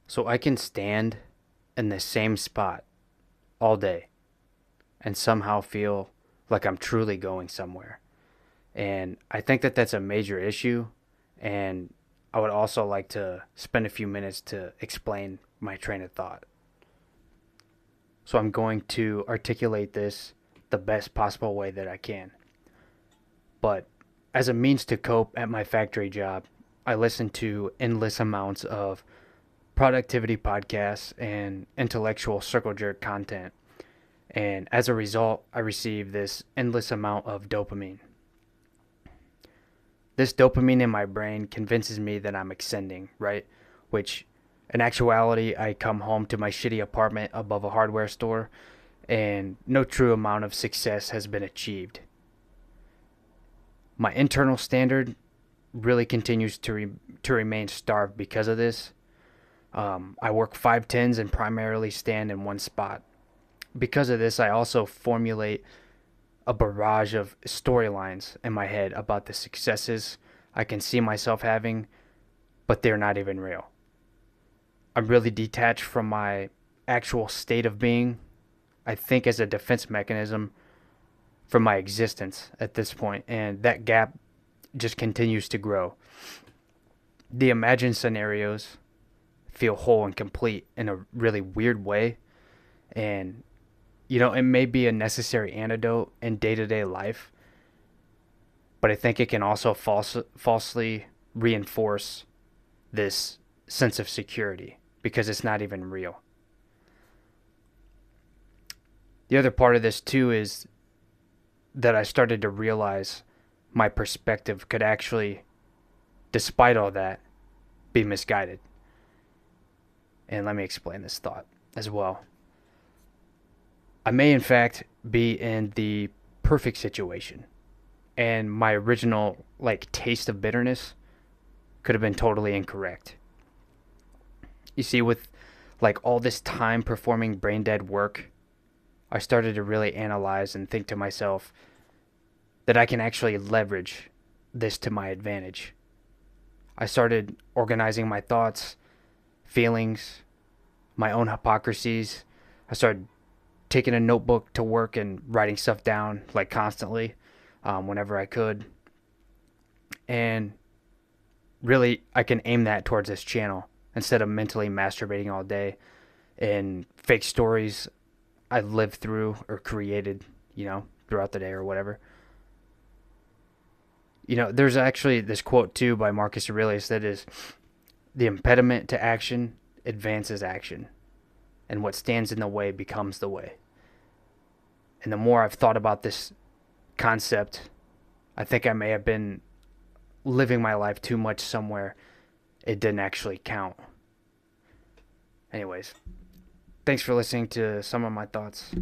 So I can stand in the same spot all day and somehow feel like I'm truly going somewhere. And I think that that's a major issue. And I would also like to spend a few minutes to explain my train of thought. So I'm going to articulate this the best possible way that I can. But as a means to cope at my factory job, I listen to endless amounts of productivity podcasts and intellectual circle jerk content. And as a result, I receive this endless amount of dopamine. This dopamine in my brain convinces me that I'm ascending, right? Which in actuality, I come home to my shitty apartment above a hardware store and no true amount of success has been achieved. My internal standard really continues to remain starved because of this. I work 5 tens and primarily stand in one spot. Because of this, I also formulate a barrage of storylines in my head about the successes I can see myself having, but they're not even real. I'm really detached from my actual state of being, I think, as a defense mechanism for my existence at this point, and that gap just continues to grow. The imagined scenarios feel whole and complete in a really weird way, and it may be a necessary antidote in day to day life, but I think it can also falsely reinforce this sense of security because it's not even real. The other part of this, too, is that I started to realize my perspective could actually, despite all that, be misguided. And let me explain this thought as well. I may, in fact, be in the perfect situation, and my original, taste of bitterness could have been totally incorrect. You see, with all this time performing brain dead work, I started to really analyze and think to myself that I can actually leverage this to my advantage. I started organizing my thoughts, feelings, my own hypocrisies. I started taking a notebook to work and writing stuff down constantly, whenever I could. And really, I can aim that towards this channel instead of mentally masturbating all day and fake stories I lived through or created, throughout the day or whatever. There's actually this quote too by Marcus Aurelius that is, the impediment to action advances action, and what stands in the way becomes the way. And the more I've thought about this concept, I think I may have been living my life too much somewhere it didn't actually count. Anyways, thanks for listening to some of my thoughts.